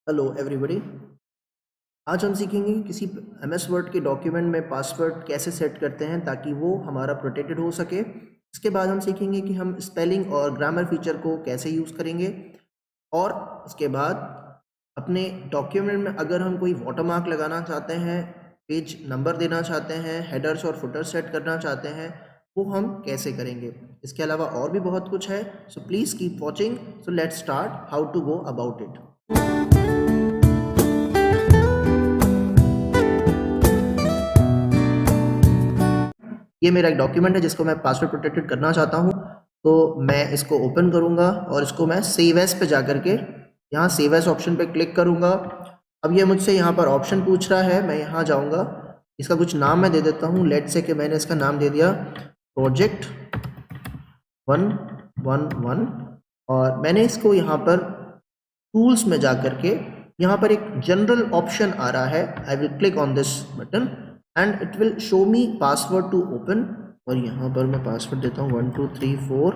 Hello everybody. आज हम सीखेंगे कि किसी एमएस वर्ड के डॉक्यूमेंट में पासवर्ड कैसे सेट करते हैं ताकि वो हमारा प्रोटेक्टेड हो सके। इसके बाद हम सीखेंगे कि हम स्पेलिंग और ग्रामर फीचर को कैसे यूज़ करेंगे। और उसके बाद अपने डॉक्यूमेंट में अगर हम कोई वाटरमार्क लगाना चाहते हैं, पेज नंबर देना चाहते हैं, हेडर्स और फुटर सेट करना चाहते हैं, वो हम कैसे करेंगे। इसके अलावा और भी बहुत कुछ है, so please keep watching. So let's start how to go about it. ये मेरा एक डॉक्यूमेंट है जिसको मैं पासवर्ड प्रोटेक्टेड करना चाहता हूँ। तो मैं इसको ओपन करूँगा और इसको मैं सेव एज पे जा करके यहाँ सेव एज ऑप्शन पे क्लिक करूँगा। अब ये मुझसे यहाँ पर ऑप्शन पूछ रहा है, मैं यहाँ जाऊँगा, इसका कुछ नाम मैं दे देता हूँ। लेट्स से कि मैंने इसका नाम दे दिया प्रोजेक्ट 111 और मैंने इसको यहाँ पर टूल्स में जा करके यहाँ पर एक जनरल ऑप्शन आ रहा है। I will click on this button and it will show me password to open. और यहाँ पर मैं पासवर्ड देता हूँ 1234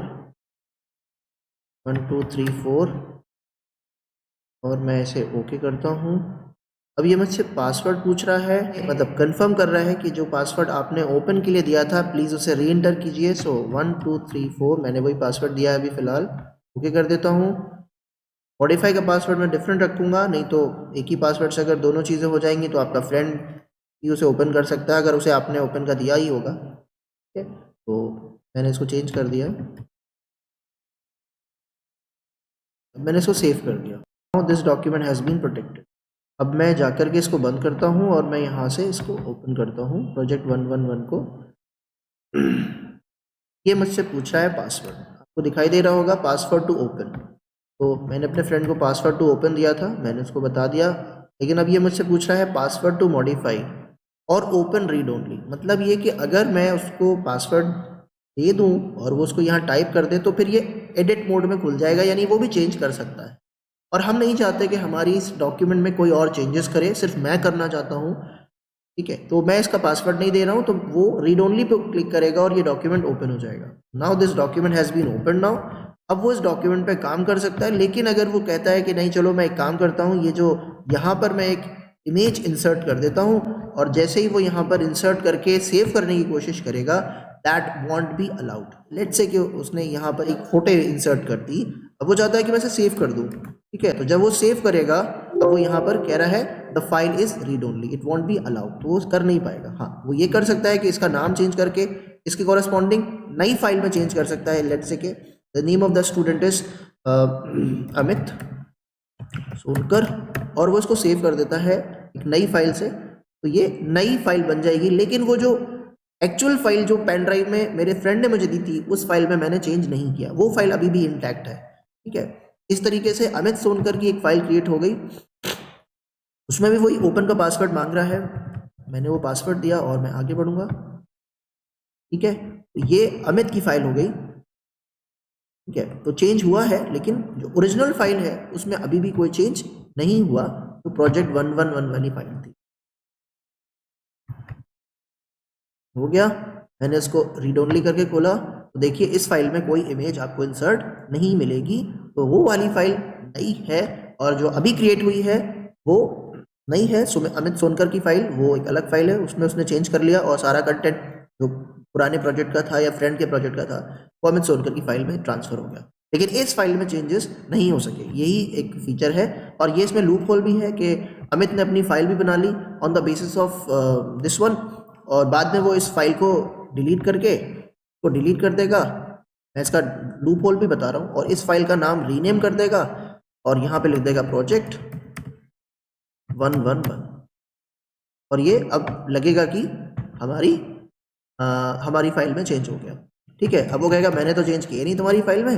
1234 और मैं इसे ओके करता हूँ। अब ये मुझसे पासवर्ड पूछ रहा है, मतलब कंफर्म कर रहा है कि जो पासवर्ड आपने ओपन के लिए दिया था प्लीज़ उसे री एंटर कीजिए। सो 1234 मैंने वही पासवर्ड दिया है अभी फ़िलहाल, ओके कर देता हूँ। मॉडिफाई का पासवर्ड मैं डिफरेंट रखूँगा, नहीं तो एक ही पासवर्ड से अगर दोनों चीज़ें हो जाएंगी तो आपका फ्रेंड ही उसे ओपन कर सकता है अगर उसे आपने ओपन का दिया ही होगा। ठीक है, तो मैंने इसको चेंज कर दिया, मैंने इसको सेव कर दिया। Now this document has been protected. अब मैं जाकर के इसको बंद करता हूँ और मैं यहाँ से इसको ओपन करता हूँ प्रोजेक्ट 111 को। ये मुझसे पूछ रहा है पासवर्ड, आपको दिखाई दे रहा होगा पासवर्ड टू ओपन। तो मैंने अपने फ्रेंड को पासवर्ड टू ओपन दिया था, मैंने उसको बता दिया। लेकिन अब ये मुझसे पूछ रहा है पासवर्ड टू मॉडिफाई और ओपन रीड ओनली। मतलब ये कि अगर मैं उसको पासवर्ड दे दूं और वो उसको यहाँ टाइप कर दे तो फिर ये एडिट मोड में खुल जाएगा, यानी वो भी चेंज कर सकता है। और हम नहीं चाहते कि हमारी इस डॉक्यूमेंट में कोई और चेंजेस करे, सिर्फ मैं करना चाहता हूँ। ठीक है, तो मैं इसका पासवर्ड नहीं दे रहा हूँ, तो वो रीड ओनली पे क्लिक करेगा और ये डॉक्यूमेंट ओपन हो जाएगा। Now this document has been open now. अब वो इस डॉक्यूमेंट पे काम कर सकता है। लेकिन अगर वो कहता है कि नहीं चलो मैं एक काम करता हूँ, ये जो यहाँ पर मैं एक इमेज इंसर्ट कर देता हूँ, और जैसे ही वो यहाँ पर इंसर्ट करके सेव करने की कोशिश करेगा, that want be allowed. Let's say कि उसने यहाँ पर एक फोटो इंसर्ट कर दी, अब वो चाहता है कि मैं इसे सेव कर दूँ। ठीक है, तो जब वो सेव करेगा तो वो यहाँ पर कह रहा है the file is read only, it won't be allowed, तो वो कर नहीं पाएगा। हाँ, वो ये कर सकता है कि इसका नाम चेंज करके इसके कॉरेस्पॉन्डिंग नई फाइल में चेंज कर सकता है। लेट्स से कि the name of the student is Amit Sonkar, और वो इसको सेव कर देता है एक नई फाइल से, तो ये नई फाइल बन जाएगी। लेकिन वो जो एक्चुअल फाइल जो पेन ड्राइव में मेरे फ्रेंड ने मुझे दी थी उस फाइल में मैंने चेंज नहीं किया, वो फाइल अभी भी इंटैक्ट है। ठीक है, इस तरीके से अमित सोनकर की एक फाइल क्रिएट हो गई। उसमें भी वही ओपन का पासवर्ड मांग रहा है, मैंने वो पासवर्ड दिया और मैं आगे बढ़ूंगा। ठीक है, तो ये अमित की फाइल हो गई। ठीक है, तो चेंज हुआ है लेकिन जो ओरिजिनल फाइल है उसमें अभी भी कोई चेंज नहीं हुआ, तो प्रोजेक्ट 111 वाली फाइल थी। हो गया, मैंने इसको रीड ओनली करके खोला तो देखिए इस फाइल में कोई इमेज आपको इंसर्ट नहीं मिलेगी, तो वो वाली फाइल नई है और जो अभी क्रिएट हुई है वो नहीं है। अमित सोनकर की फाइल वो एक अलग फाइल है, उसमें उसने चेंज कर लिया और सारा कंटेंट जो पुराने प्रोजेक्ट का था या फ्रेंड के प्रोजेक्ट का था वो अमित सोनकर की फाइल में ट्रांसफर हो गया। लेकिन इस फाइल में चेंजेस नहीं हो सके, यही एक फीचर है। और ये इसमें लूप होल भी है कि अमित ने अपनी फाइल भी बना ली on the basis of this one, और बाद में वो इस फाइल को डिलीट कर देगा। मैं इसका लूप होल भी बता रहा हूँ, और इस फाइल का नाम रीनेम कर देगा और यहाँ पे लिख देगा प्रोजेक्ट 111, और ये अब लगेगा कि हमारी फाइल में चेंज हो गया। ठीक है, अब वो कहेगा मैंने तो चेंज किया नहीं तुम्हारी फाइल में,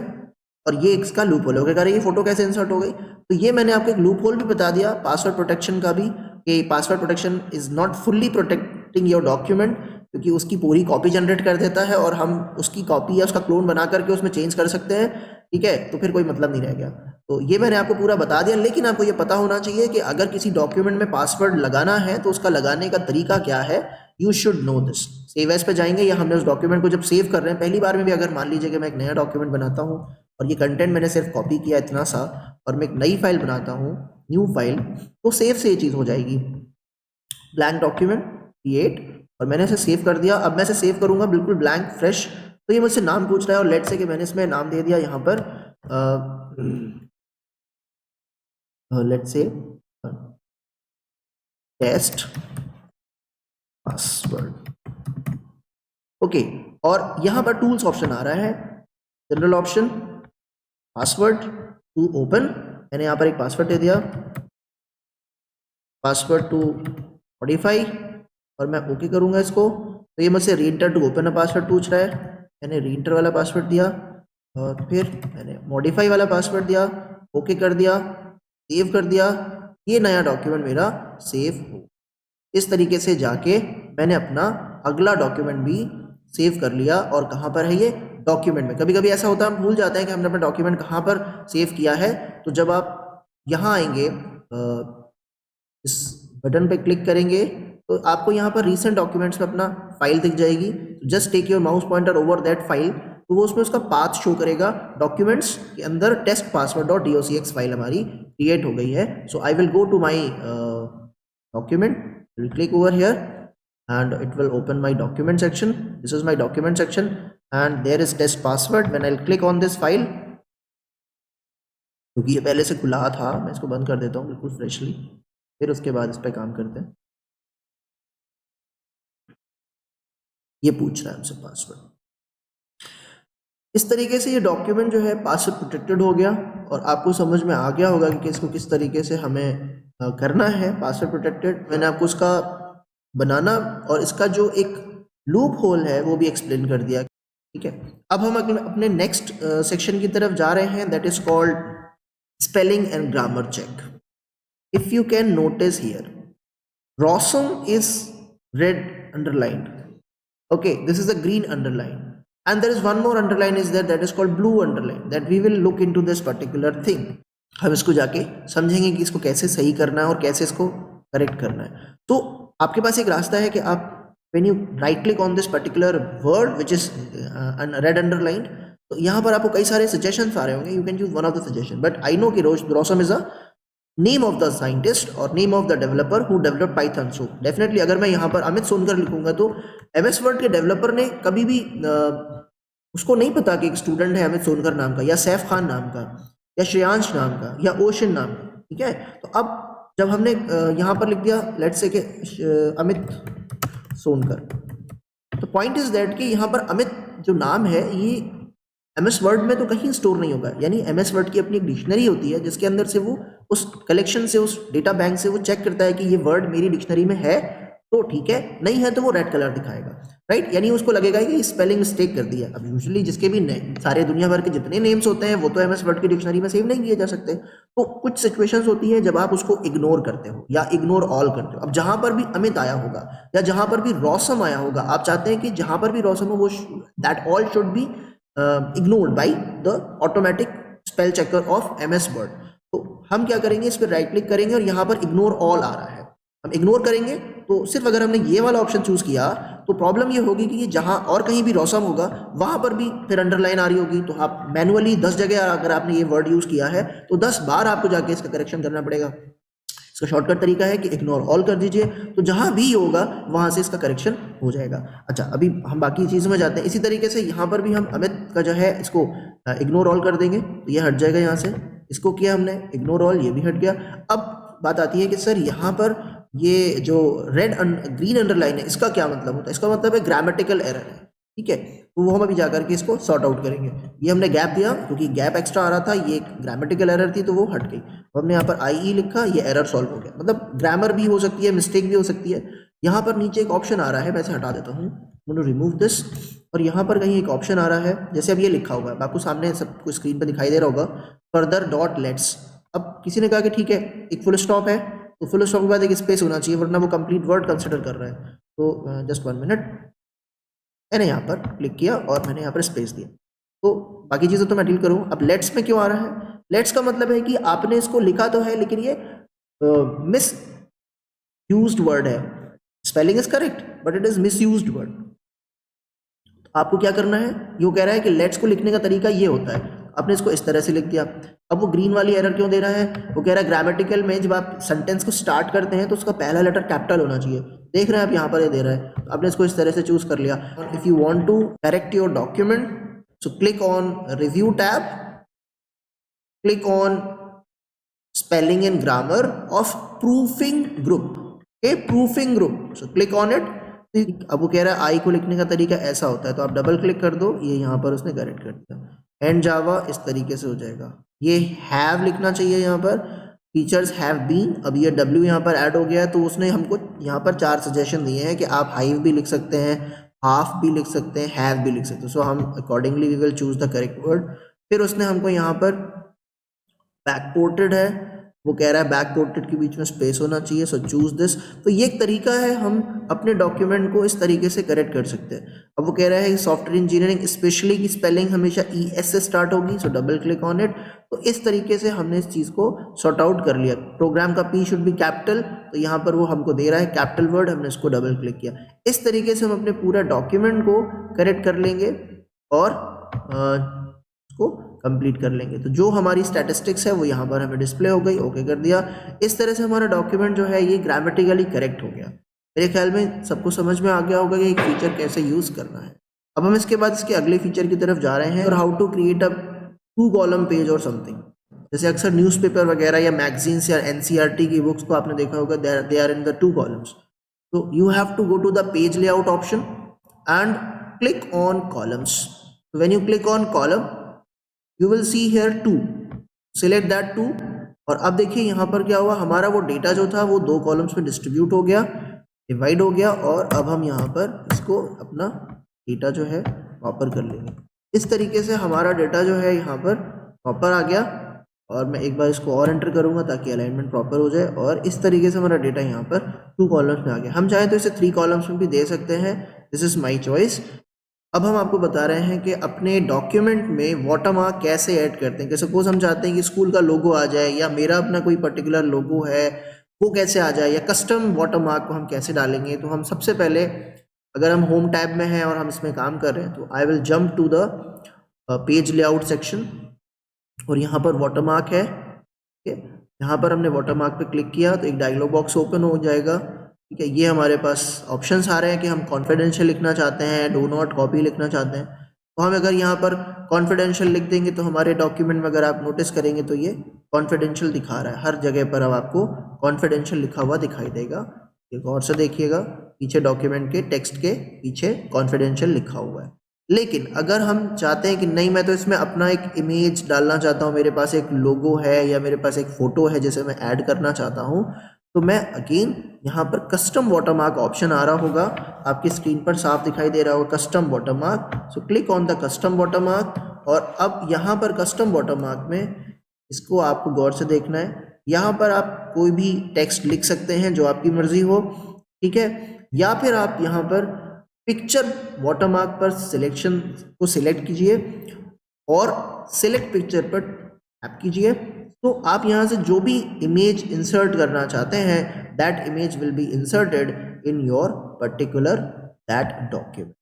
और ये इसका लूप होल होगा, ये फोटो कैसे इंसर्ट हो गई। तो ये मैंने आपको एक लूप होल भी बता दिया पासवर्ड प्रोटेक्शन का भी, कि password protection is not fully protecting your document, क्योंकि उसकी पूरी कॉपी जनरेट कर देता है और हम उसकी कॉपी या उसका क्लोन बना करके उसमें चेंज कर सकते हैं। ठीक है, तो फिर कोई मतलब नहीं रह गया। तो ये मैंने आपको पूरा बता दिया, लेकिन आपको ये पता होना चाहिए कि अगर किसी डॉक्यूमेंट में पासवर्ड लगाना है तो उसका लगाने का तरीका क्या है। You should know this. Save as पे जाएंगे, या हमने उस डॉक्यूमेंट को जब सेव कर रहे हैं, पहली बार में भी अगर मान लीजिए कि मैं एक नया डॉक्यूमेंट बनाता हूँ और ये कंटेंट मैंने सिर्फ कॉपी किया इतना सा, और मैं एक नई फाइल बनाता हूँ, न्यू फाइल, तो सेव से ये चीज़ हो जाएगी, ब्लैंक डॉक्यूमेंट क्रिएट, और मैंने इसे सेव कर दिया। अब मैं इसे सेव करूंगा बिल्कुल ब्लैंक फ्रेश, तो ये मुझसे नाम पूछ रहा है और लेट्स से कि मैंने इसमें नाम दे दिया यहाँ पर let's say test password. Okay, और यहाँ पर टूल्स ऑप्शन आ रहा है, general option, password to open, मैंने यहाँ पर एक पासवर्ड दे दिया, पासवर्ड टू मॉडिफाई, और मैं ओके करूँगा इसको, तो ये मुझसे reenter to open a password पूछ रहा है, मैंने रीएंटर वाला पासवर्ड दिया, और फिर मैंने मॉडिफाई वाला पासवर्ड दिया, ओके कर दिया, सेव कर दिया, ये नया डॉक्यूमेंट मेरा सेव हो। इस तरीके से जाके मैंने अपना अगला डॉक्यूमेंट भी सेव कर लिया, और कहाँ पर है ये, डॉक्यूमेंट में। कभी कभी ऐसा होता है हम भूल जाते हैं कि हमने अपना डॉक्यूमेंट कहाँ पर सेव किया है, तो जब आप यहाँ आएंगे इस बटन पे क्लिक करेंगे तो आपको यहाँ पर रीसेंट डॉक्यूमेंट्स में अपना फाइल दिख जाएगी, just take your mouse pointer over that file, तो वो उसमें उसका पाथ शो करेगा, डॉक्यूमेंट्स के अंदर test password dot docx file हमारी क्रिएट हो गई है। So I will go to my document, will click over here and it will open my document section. This is my document section and there is test password. When I'll click on this file, क्योंकि ये पहले से खुला था, मैं इसको बंद कर देता हूँ बिल्कुल फ्रेशली, फिर उसके बाद इस पर काम करते हैं। ये पूछ रहा है हमसे पासवर्ड। इस तरीके से ये डॉक्यूमेंट जो है पासवर्ड प्रोटेक्टेड हो गया, और आपको समझ में आ गया होगा कि इसको किस तरीके से हमें करना है पासवर्ड प्रोटेक्टेड। मैंने आपको इसका बनाना और इसका जो एक लूप होल है वो भी एक्सप्लेन कर दिया, ठीक है। अब हम अपने नेक्स्ट सेक्शन की तरफ जा रहे हैं, that is called spelling and grammar check. If you can notice here, Rossum is red underlined, okay, this is a green underline, and there is one more underline is there, that is called blue underline, that we will look into this particular thing। हम इसको जाके समझेंगे कि इसको कैसे सही करना है और कैसे इसको करेक्ट करना है। तो आपके पास एक रास्ता है कि आप when you right click on this particular word which is red underlined, तो यहाँ पर आपको कई सारे suggestions आ रहे होंगे, you can choose one of the suggestion, but I know कि Rosam is a name of the scientist और name of the developer who develop Python. So definitely अगर मैं यहाँ पर अमित सोनकर लिखूंगा तो MS वर्ड के डेवलपर ने कभी भी उसको नहीं पता कि एक स्टूडेंट है अमित सोनकर नाम का, या सैफ खान नाम का, या श्रेयांश नाम का, या ओशन नाम का, ठीक है। तो अब जब हमने यहाँ पर लिख दिया लेट्स से कि अमित सोनकर, तो पॉइंट इज दैट कि यहाँ पर अमित जो नाम है ये MS वर्ड में तो कहीं स्टोर नहीं होगा, यानी MS वर्ड की अपनी एक डिक्शनरी होती है जिसके अंदर से वो उस कलेक्शन से, उस डेटा बैंक से वो चेक करता है कि ये वर्ड मेरी डिक्शनरी में है तो ठीक है, नहीं है तो वो रेड कलर दिखाएगा, राइट। यानी उसको लगेगा कि स्पेलिंग मिस्टेक कर दिया। अब यूजुअली जिसके भी सारे दुनिया भर के जितने नेम्स होते हैं वो तो MS वर्ड की डिक्शनरी में सेव नहीं किए जा सकते, तो कुछ सिचुएशंस होती है जब आप उसको इग्नोर करते हो या इग्नोर ऑल करते हो। अब जहां पर भी अमित आया होगा या जहां पर भी रॉसम आया होगा, आप चाहते हैं कि जहां पर भी रॉसम हो वो that all should be ignored by the automatic spell checker of MS Word। तो हम क्या करेंगे, इस पर राइट क्लिक करेंगे और यहाँ पर इग्नोर ऑल आ रहा है, हम इग्नोर करेंगे। तो सिर्फ अगर हमने ये वाला ऑप्शन चूज किया तो प्रॉब्लम ये होगी कि जहाँ और कहीं भी रॉसम होगा वहां पर भी फिर अंडरलाइन आ रही होगी, तो आप मैनुअली 10 जगह अगर आपने ये वर्ड यूज किया है तो 10 बार आपको जाके इसका करेक्शन करना पड़ेगा। इसका शॉर्टकट तरीका है कि इग्नोर ऑल कर दीजिए, तो जहां भी होगा वहां से इसका करेक्शन हो जाएगा। अच्छा, अभी हम बाकी चीज़ों में जाते हैं। इसी तरीके से यहाँ पर भी हम अमित का जो है इसको इग्नोर ऑल कर देंगे तो ये हट जाएगा यहाँ से। इसको किया हमने इग्नोर ऑल, ये भी हट गया। अब बात आती है कि सर यहाँ पर ये जो ग्रीन अंडरलाइन है इसका क्या मतलब होता है। इसका मतलब है ग्रामेटिकल एरर है, ठीक है। तो वो हम अभी जाकर के इसको सॉर्ट आउट करेंगे। ये हमने गैप दिया क्योंकि गैप एक्स्ट्रा आ रहा था, ये ग्रामेटिकल एरर थी तो वो हट गई। तो हमने यहाँ पर IE लिखा, ये एरर सॉल्व हो गया। मतलब ग्रामर भी हो सकती है, मिस्टेक भी हो सकती है। यहाँ पर नीचे एक ऑप्शन आ रहा है, मैं इसे हटा देता हूँ, रिमूव दिस। और यहाँ पर कहीं एक ऑप्शन आ रहा है, जैसे अब ये लिखा हुआ है, आपको सामने सब कुछ स्क्रीन पर दिखाई दे रहा होगा, फर्दर डॉट लेट्स। अब किसी ने कहा कि ठीक है एक फुल स्टॉप है, तो फुल स्टॉप के बाद एक स्पेस होना चाहिए वरना वो कंप्लीट वर्ड कंसिडर कर रहा है। तो जस्ट 1 मिनट, मैंने यहाँ पर क्लिक किया और मैंने यहाँ पर स्पेस दिया। तो बाकी चीज़ें तो मैं डील करूँ। अब लेट्स में क्यों आ रहा है, लेट्स का मतलब है कि आपने इसको लिखा तो है लेकिन ये मिस यूज्ड वर्ड है। Spelling is correct but it is miss used word. आपको क्या करना है, ये कह रहा है कि लेट्स को लिखने का तरीका ये होता है। आपने इसको इस तरह से लिख दिया। अब वो ग्रीन वाली एरर क्यों दे रहा है? वो कह रहा है ग्रामेटिकल में जब आप सेंटेंस को स्टार्ट करते हैं तो उसका पहला लेटर कैपिटल होना चाहिए। देख रहे हैं आप यहाँ पर ये दे रहा है, तो आपने इसको इस तरह से चूज कर लिया। If you want to correct your document, so click on review tab, click on spelling and grammar of proofing group, okay, proofing group, so click on it। अब वो कह रहा है आई को लिखने का तरीका ऐसा होता है, तो आप डबल क्लिक कर दो, ये यहाँ पर उसने करेक्ट कर दिया। एंड जावा इस तरीके से हो जाएगा। ये हैव लिखना चाहिए यहाँ पर, टीचर्स हैव बीन। अब ये डब्ल्यू यहाँ पर ऐड हो गया है, तो उसने हमको यहाँ पर 4 सजेशन दिए हैं कि आप हाइव भी लिख सकते हैं, हाफ भी लिख सकते हैं, हैव भी लिख सकते हैं। सो हम accordingly we will choose the correct word. फिर उसने हमको यहाँ पर बैकपोर्टेड है, वो कह रहा है बैकपोर्टेड के बीच में स्पेस होना चाहिए, सो चूज दिस। तो ये एक तरीका है, हम अपने डॉक्यूमेंट को इस तरीके से करेक्ट कर सकते हैं। अब वो कह रहा है सॉफ्टवेयर इंजीनियरिंग स्पेशली की स्पेलिंग हमेशा ES से स्टार्ट होगी, सो डबल क्लिक ऑन इट। तो इस तरीके से हमने इस चीज़ को सॉर्ट आउट कर लिया। प्रोग्राम का P शुड बी कैपिटल, तो यहाँ पर वो हमको दे रहा है कैपिटल वर्ड, हमने इसको डबल क्लिक किया। इस तरीके से हम अपने पूरा डॉक्यूमेंट को करेक्ट कर लेंगे और उसको कंप्लीट कर लेंगे। तो जो हमारी स्टैटिस्टिक्स है वो यहाँ पर हमें डिस्प्ले हो गई, ओके कर दिया। इस तरह से हमारा डॉक्यूमेंट जो है ये ग्रामेटिकली करेक्ट हो गया। मेरे ख्याल में सबको समझ में आ गया होगा कि एक फीचर कैसे यूज़ करना है। अब हम इसके बाद इसके अगले फीचर की तरफ जा रहे हैं, और how to create a 2 column page और समथिंग। जैसे अक्सर न्यूज़पेपर वगैरह या मैगजीन्स या NCERT की बुक्स को आपने देखा होगा, they are in the 2 columns. तो you have to go to the page layout option and click on columns. When you click on column you will see here 2, select that 2। और अब देखिए यहाँ पर क्या हुआ, हमारा वो डेटा जो था वो 2 कॉलम्स में डिस्ट्रीब्यूट हो गया, डिवाइड हो गया। और अब हम यहाँ पर इसको अपना डेटा जो है प्रॉपर कर लेंगे। इस तरीके से हमारा डेटा जो है यहाँ पर प्रॉपर आ गया। और मैं एक बार इसको और एंटर करूँगा ताकि अलाइनमेंट प्रॉपर हो जाए, और इस तरीके से हमारा डेटा यहाँ पर 2 कॉलम्स में आ गया। हम चाहें तो इसे 3 कॉलम्स में भी दे सकते हैं, दिस इज़ माई चॉइस। अब हम आपको बता रहे हैं कि अपने डॉक्यूमेंट में वाटरमार्क कैसे ऐड करते हैं। कि सपोज हम चाहते हैं कि स्कूल का लोगो आ जाए, या मेरा अपना कोई पर्टिकुलर लोगो है वो कैसे आ जाए, या कस्टम वाटरमार्क को हम कैसे डालेंगे। तो हम सबसे पहले, अगर हम होम टैब में हैं और हम इसमें काम कर रहे हैं, तो I will jump to the page layout section, और यहाँ पर वाटरमार्क है। ठीक है, यहाँ पर हमने वाटरमार्क पे क्लिक किया तो एक डायलॉग बॉक्स ओपन हो जाएगा। ठीक है, ये हमारे पास ऑप्शंस आ रहे हैं कि हम कॉन्फिडेंशियल लिखना चाहते हैं, डू नॉट कॉपी लिखना चाहते हैं। तो हम अगर यहाँ पर कॉन्फिडेंशियल लिख देंगे तो हमारे डॉक्यूमेंट में अगर आप नोटिस करेंगे तो ये कॉन्फिडेंशियल दिखा रहा है, हर जगह पर अब आपको कॉन्फिडेंशियल लिखा हुआ दिखाई देगा। ये गौर से देखिएगा, पीछे डॉक्यूमेंट के टेक्स्ट के पीछे कॉन्फिडेंशियल लिखा हुआ है। लेकिन अगर हम चाहते हैं कि नहीं, मैं तो इसमें अपना एक इमेज डालना चाहता हूँ, मेरे पास एक लोगो है या मेरे पास एक फ़ोटो है जिसे मैं ऐड करना चाहता हूँ, तो मैं अगेन यहाँ पर कस्टम वाटरमार्क ऑप्शन आ रहा होगा, आपकी स्क्रीन पर साफ दिखाई दे रहा होगा custom watermark. So click on the custom watermark. और अब यहाँ पर कस्टम वाटरमार्क में इसको आपको गौर से देखना है। यहाँ पर आप कोई भी टेक्स्ट लिख सकते हैं जो आपकी मर्जी हो, ठीक है, या फिर आप यहाँ पर पिक्चर वाटरमार्क पर सिलेक्शन को सिलेक्ट कीजिए और सिलेक्ट पिक्चर पर टैप कीजिए। तो आप यहाँ से जो भी इमेज इंसर्ट करना चाहते हैं, that image will be inserted in your particular that document.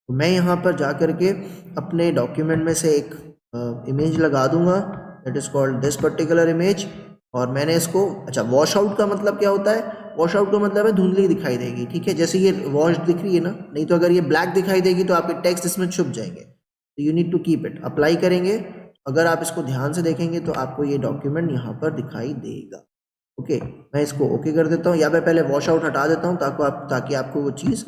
तो मैं यहाँ पर जा कर के अपने डॉक्यूमेंट में से एक इमेज लगा दूंगा, that is called this particular image. और मैंने इसको, अच्छा, वॉश आउट का मतलब क्या होता है? वॉश आउट का मतलब है धुंधली दिखाई देगी। ठीक है, जैसे ये वॉश दिख रही है ना, नहीं तो अगर ये ब्लैक दिखाई देगी तो आपके टेक्स्ट इसमें छुप जाएंगे। तो you need to keep it. Apply करेंगे, अगर आप इसको ध्यान से देखेंगे तो आपको ये डॉक्यूमेंट यहाँ पर दिखाई देगा। ओके, मैं इसको ओके कर देता हूँ, या मैं पहले वॉश आउट हटा देता हूँ ताकि आपको वो चीज़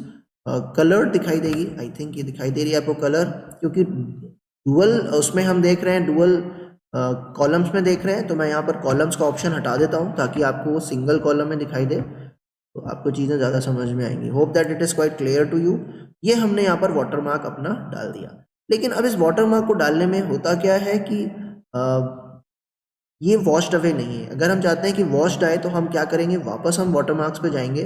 कलर दिखाई देगी। आई थिंक ये दिखाई दे रही है आपको कलर, क्योंकि डुअल उसमें हम देख रहे हैं, डुअल कॉलम्स में देख रहे हैं। तो मैं यहाँ पर कॉलम्स का ऑप्शन हटा देता हूँ ताकि आपको वो सिंगल कॉलम में दिखाई दे, तो आपको चीज़ें ज़्यादा समझ में आएंगी। Hope that it is quite clear to you. ये हमने यहाँ पर वाटरमार्क अपना डाल दिया। लेकिन अब इस वाटरमार्क को डालने में होता क्या है कि ये वॉश्ड अवे नहीं है। अगर हम चाहते हैं कि वॉश्ड आए तो हम क्या करेंगे, वापस हम वाटरमार्क्स पे जाएंगे,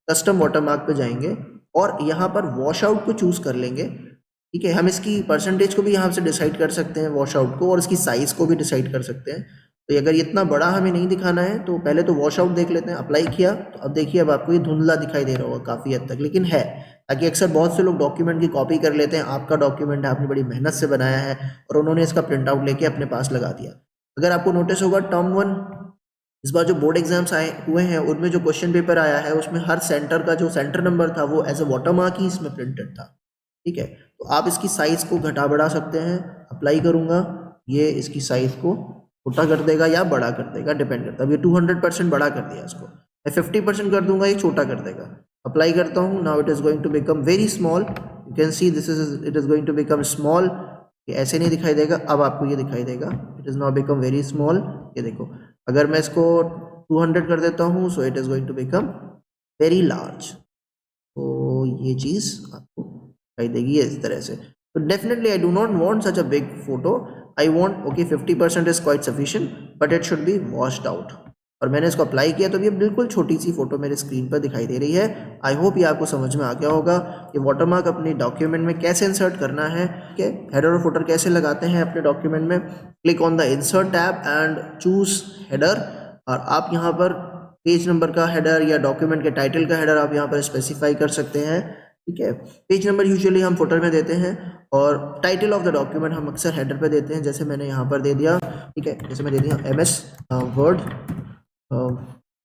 कस्टम वाटरमार्क पे जाएंगे और यहाँ पर वॉश आउट को चूज़ कर लेंगे। ठीक है, हम इसकी परसेंटेज को भी यहाँ से डिसाइड कर सकते हैं, वॉश आउट को, और इसकी साइज़ को भी डिसाइड कर सकते हैं। तो अगर इतना बड़ा हमें नहीं दिखाना है तो पहले तो वॉश आउट देख लेते हैं। अप्लाई किया तो अब देखिए अब आपको ये धुंधला दिखाई दे रहा होगा काफ़ी हद तक, लेकिन है, ताकि अक्सर बहुत से लोग डॉक्यूमेंट की कॉपी कर लेते हैं। आपका डॉक्यूमेंट है, आपने बड़ी मेहनत से बनाया है और उन्होंने इसका प्रिंट आउट लेके अपने पास लगा दिया। अगर आपको नोटिस होगा टर्म 1 इस बार जो बोर्ड एग्जाम्स आए हुए हैं उनमें जो क्वेश्चन पेपर आया है उसमें हर सेंटर का जो सेंटर नंबर था वो एज ए वाटरमार्क ही इसमें प्रिंटेड था। ठीक है, तो आप इसकी साइज़ को घटा बढ़ा सकते हैं। अप्लाई करूँगा, ये इसकी साइज़ को छोटा कर देगा या बड़ा कर देगा, डिपेंड करता है। अब ये 200% बड़ा कर दिया इसको, मैं 50% कर दूंगा, ये छोटा कर देगा। अप्लाई करता हूँ, now it is going to become very small, you can see this is it is going to become small. ये ऐसे नहीं दिखाई देगा, अब आपको ये दिखाई देगा, it is now become very small. ये देखो, अगर मैं इसको 200 कर देता हूँ so it is going to become very large. तो ये चीज़ आपको दिखाई देगी इस तरह से। तो definitely I do not want such a big photo, I want okay 50% is quite sufficient but it should be washed out. और मैंने इसको अप्लाई किया तो ये बिल्कुल छोटी सी फोटो मेरे स्क्रीन पर दिखाई दे रही है। आई होप ये आपको समझ में आ गया होगा कि वाटरमार्क अपने डॉक्यूमेंट में कैसे इंसर्ट करना है। ठीक है, हेडर और फुटर कैसे लगाते हैं अपने डॉक्यूमेंट में। Click on the insert tab and choose header, और आप यहाँ पर पेज नंबर का हेडर या डॉक्यूमेंट के टाइटल का हेडर आप यहाँ पर स्पेसिफाई कर सकते हैं। ठीक है, पेज नंबर यूजुअली हम फुटर में देते हैं और टाइटल ऑफ द डॉक्यूमेंट हम अक्सर हेडर पे देते हैं, जैसे मैंने यहाँ पर दे दिया। ठीक है, जैसे मैं दे दिया MS word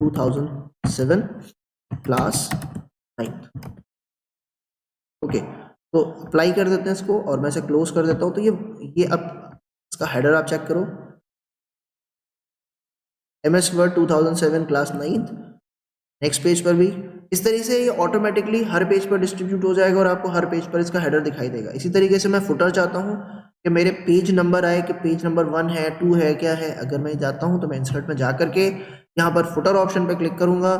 2007 class 9th। Okay, तो अप्लाई कर देते हैं इसको और मैं इसे क्लोज कर देता हूँ। तो ये अब इसका हेडर आप चेक करो, MS word 2007 class 9th। Next page पर भी इस तरीके से ये ऑटोमेटिकली हर पेज पर डिस्ट्रीब्यूट हो जाएगा और आपको हर पेज पर इसका हेडर दिखाई देगा। इसी तरीके से मैं फुटर चाहता हूँ कि मेरे पेज नंबर आए कि पेज नंबर 1 है, 2 है, क्या है। अगर मैं जाता हूँ तो मैं इंसर्ट में जा करके यहाँ पर फुटर ऑप्शन पर क्लिक करूँगा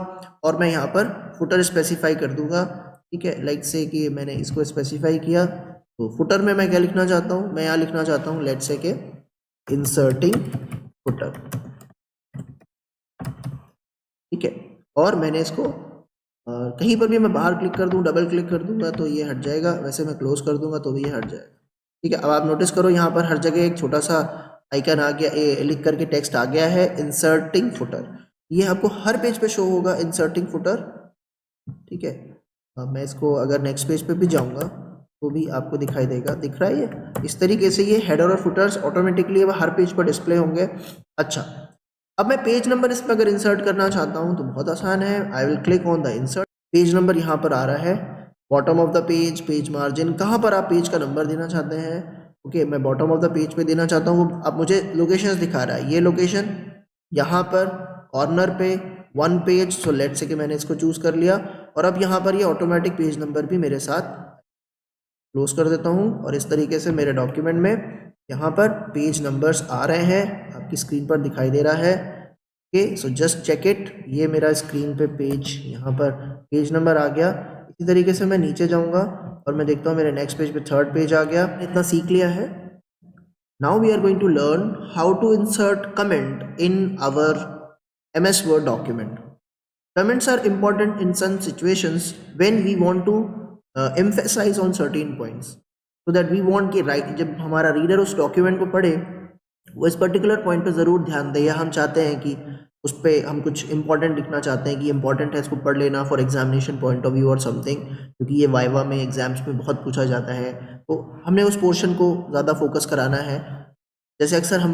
और मैं यहाँ पर फुटर स्पेसिफाई कर दूंगा। ठीक है, लाइक से कि मैंने इसको स्पेसिफाई किया, तो फुटर में मैं क्या लिखना चाहता हूँ, मैं यहाँ लिखना चाहता हूँ लेट्स से कि इंसर्टिंग फुटर। ठीक है, और मैंने इसको कहीं पर भी मैं बाहर क्लिक कर दूं, डबल क्लिक कर दूंगा तो ये हट जाएगा, वैसे मैं क्लोज कर दूंगा तो भी ये हट जाएगा। ठीक है, अब आप नोटिस करो यहाँ पर हर जगह एक छोटा सा आइकन आ गया, लिख करके टेक्स्ट आ गया है इंसर्टिंग फुटर। ये आपको हर पेज पे शो होगा इंसर्टिंग फुटर। ठीक है, अब मैं इसको अगर नेक्स्ट पेज पे भी जाऊँगा तो भी आपको दिखाई देगा, दिख रहा है ये। इस तरीके से ये हेडर और फुटर्स ऑटोमेटिकली अब हर पेज पर डिस्प्ले होंगे। अच्छा, अब मैं पेज नंबर इसमें अगर इंसर्ट करना चाहता हूं तो बहुत आसान है। I will click on the insert, page number यहाँ पर आ रहा है, bottom of the page, page margin, कहाँ पर आप पेज का नंबर देना चाहते हैं। ओके, मैं बॉटम ऑफ द पेज पे देना चाहता हूँ। अब मुझे लोकेशंस दिखा रहा है, ये लोकेशन यहाँ पर कॉर्नर पे 1 पेज, सो लेट्स से कि मैंने इसको चूज कर लिया और अब यहाँ पर ये ऑटोमेटिक पेज नंबर भी मेरे साथ क्लोज कर देता हूँ और इस तरीके से मेरे डॉक्यूमेंट में यहाँ पर पेज नंबर्स आ रहे हैं, आपकी स्क्रीन पर दिखाई दे रहा है। Okay, so just check it, ये मेरा स्क्रीन पे पेज, यहाँ पर पेज नंबर आ गया। इसी तरीके से मैं नीचे जाऊँगा और मैं देखता हूँ मेरे नेक्स्ट पेज पे 3rd पेज आ गया। इतना सीख लिया है। Now we are going to learn how to insert comment in our MS Word document. Comments are important in some situations when we want to emphasize on certain points, so that we want कि right जब हमारा reader उस document को पढ़े वो इस particular point पे ज़रूर ध्यान दे, या हम चाहते हैं कि उस पर हम कुछ इंपॉर्टेंट लिखना चाहते हैं कि इंपॉर्टेंट है, इसको पढ़ लेना for examination point of view और समथिंग, क्योंकि ये वाइवा में एग्जाम्स में बहुत पूछा जाता है, तो हमने उस पोर्शन को ज़्यादा फोकस कराना है। जैसे अक्सर हम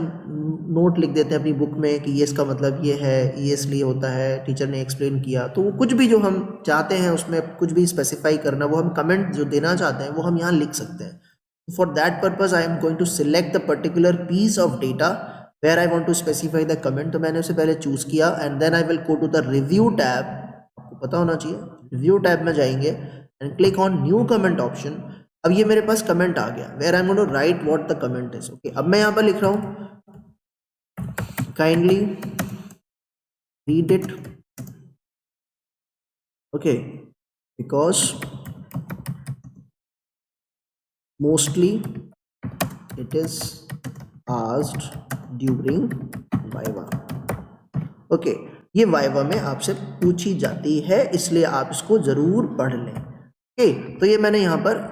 नोट लिख देते हैं अपनी बुक में कि ये इसका मतलब ये है, ये इसलिए होता है, टीचर ने एक्सप्लेन किया, तो कुछ भी जो हम चाहते हैं उसमें कुछ भी स्पेसिफाई करना, वो हम कमेंट जो देना चाहते हैं वो हम यहाँ लिख सकते हैं। For that purpose I am going to select the particular piece of data where I want to specify the comment. तो मैंने उसे पहले चूज किया and then I will go to the review tab. आपको पता होना चाहिए, रिव्यू टैब में जाएंगे and click on new comment option. अब ये मेरे पास कमेंट आ गया where I am going to write what the comment is. Okay, अब मैं यहाँ पर लिख रहा हूँ kindly read it, okay, because mostly it is asked during viva. okay, ये वाइवा में आपसे पूछी जाती है, इसलिए आप इसको जरूर पढ़ लें। ओके, तो ये मैंने यहाँ पर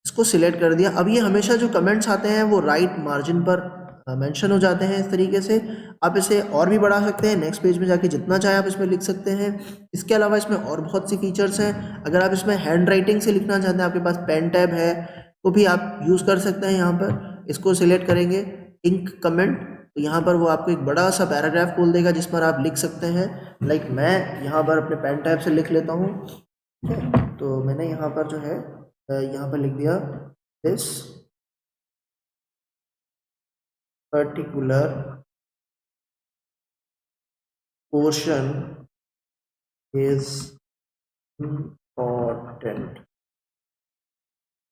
इसको सिलेक्ट कर दिया। अब ये हमेशा जो कमेंट्स आते हैं वो राइट मार्जिन पर मेंशन हो जाते हैं इस तरीके से। आप इसे और भी बढ़ा सकते हैं, नेक्स्ट पेज में जाके जितना चाहे आप इसमें लिख सकते हैं। इसके अलावा इसमें और बहुत सी फीचर्स हैं। अगर आप इसमें हैंड राइटिंग से लिखना चाहते हैं, आपके पास पेन टैब है, तो भी आप यूज़ कर सकते हैं। यहाँ पर इसको सिलेक्ट करेंगे इंक कमेंट, तो यहाँ पर वो आपको एक बड़ा सा पैराग्राफ खोल देगा जिस पर आप लिख सकते हैं। लाइक मैं यहाँ पर अपने पेन टैब से लिख लेता हूँ, ठीक है। तो मैंने यहाँ पर जो है यहाँ पर लिख दिया this particular portion is important,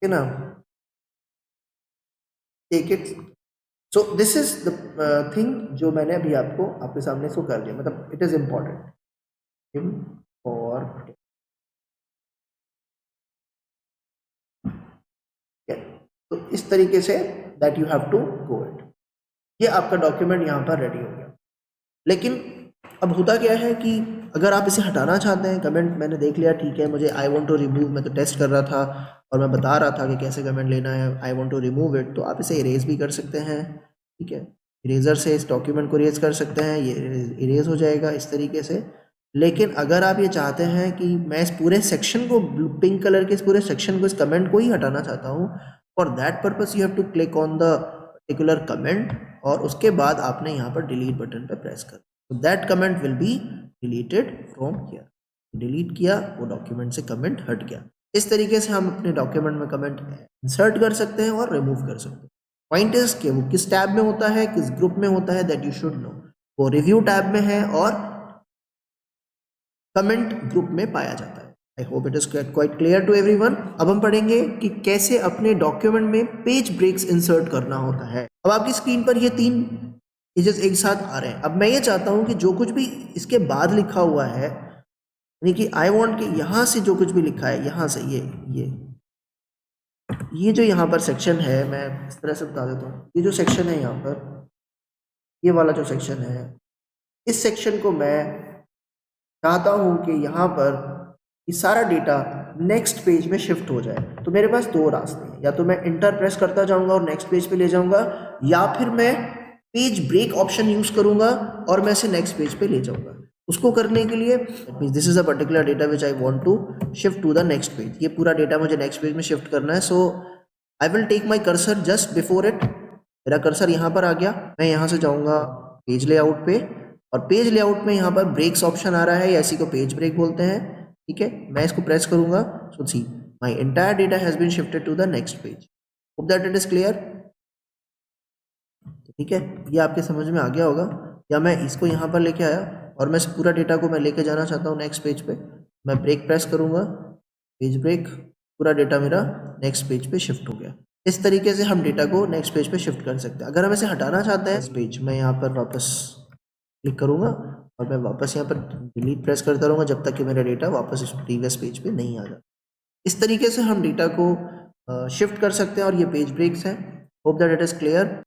है ना। Take it, so this is the thing जो मैंने अभी आपके सामने इसको कर दिया, मतलब इट इज इम्पॉर्टेंट, इम्पॉर्टेंट। तो इस तरीके से that you have to go it. ये आपका डॉक्यूमेंट यहाँ पर रेडी हो गया। लेकिन अब होता क्या है कि अगर आप इसे हटाना चाहते हैं, कमेंट मैंने देख लिया, ठीक है, मुझे आई वांट टू रिमूव, मैं तो टेस्ट कर रहा था और मैं बता रहा था कि कैसे कमेंट लेना है, I want to remove it, तो आप इसे इरेज भी कर सकते हैं, ठीक है। इरेजर से इस डॉक्यूमेंट को इरेज कर सकते हैं, ये इरेज हो जाएगा इस तरीके से। लेकिन अगर आप ये चाहते हैं कि मैं इस पूरे सेक्शन को, पिंक कलर के इस पूरे सेक्शन को, इस कमेंट को ही हटाना चाहता हूँ, for that purpose you have to click on the particular comment और उसके बाद आपने यहाँ पर डिलीट बटन पर प्रेस कर, तो that comment will be deleted from here. Delete किया, वो डॉक्यूमेंट से कमेंट हट गया। इस तरीके से हम अपने डॉक्यूमेंट में कमेंट इंसर्ट कर सकते हैं और रिमूव कर सकते हैं। पॉइंट इज कि वो किस टैब में होता है, किस ग्रुप में होता है, दैट यू शुड नो। वो रिव्यू टैब में है और कमेंट ग्रुप में पाया जाता है। I hope it is quite clear to everyone. अब हम पढ़ेंगे कि कैसे अपने डॉक्यूमेंट में पेज ब्रेक्स इंसर्ट करना होता है। अब आपकी स्क्रीन पर ये 3 पेजेस एक साथ आ रहे हैं। अब मैं ये चाहता हूं कि जो कुछ भी इसके बाद लिखा हुआ है, यानी कि आई वांट कि यहाँ से जो कुछ भी लिखा है, यहाँ से ये जो यहाँ पर सेक्शन है, मैं इस तरह से बता देता हूँ। ये जो सेक्शन है यहाँ पर, ये वाला जो सेक्शन है, इस सेक्शन को मैं चाहता हूँ कि यहाँ पर ये सारा डेटा नेक्स्ट पेज में शिफ्ट हो जाए। तो मेरे पास 2 रास्ते हैं, या तो मैं इंटर प्रेस करता जाऊँगा और नेक्स्ट पेज पे ले जाऊँगा, या फिर मैं पेज ब्रेक ऑप्शन यूज़ करूँगा और मैं इसे नेक्स्ट पेज पे ले जाऊँगा। उसको करने के लिए this is a particular data which I want to shift to the next page. ये पूरा डेटा मुझे नेक्स्ट पेज में शिफ्ट करना है। So I will take my cursor just before it. मेरा कर्सर यहाँ पर आ गया, मैं यहाँ से जाऊँगा पेज लेआउट पे, और पेज लेआउट में यहाँ पर ब्रेक्स ऑप्शन आ रहा है, या इसी को पेज ब्रेक बोलते हैं, ठीक है। मैं इसको प्रेस करूँगा, so see my entire data has been shifted to the next page. Hope that it is clear, ठीक है। ये आपके समझ में आ गया होगा। या मैं इसको यहाँ पर लेके आया और मैं इस पूरा डेटा को मैं लेके जाना चाहता हूँ नेक्स्ट पेज पे, मैं ब्रेक प्रेस करूँगा, पेज ब्रेक, पूरा डेटा मेरा नेक्स्ट पेज पे शिफ्ट हो गया। इस तरीके से हम डेटा को नेक्स्ट पेज पे शिफ्ट कर सकते हैं। अगर हम इसे हटाना चाहते हैं इस पेज, मैं यहाँ पर वापस क्लिक करूँगा और मैं वापस यहाँ पर डिलीट प्रेस करता रहूँगा जब तक कि मेरा डेटा वापस इस प्रीवियस पेज पे नहीं आ जाता। इस तरीके से हम डेटा को शिफ्ट कर सकते हैं, और ये पेज ब्रेक्स हैं। Hope that it is clear.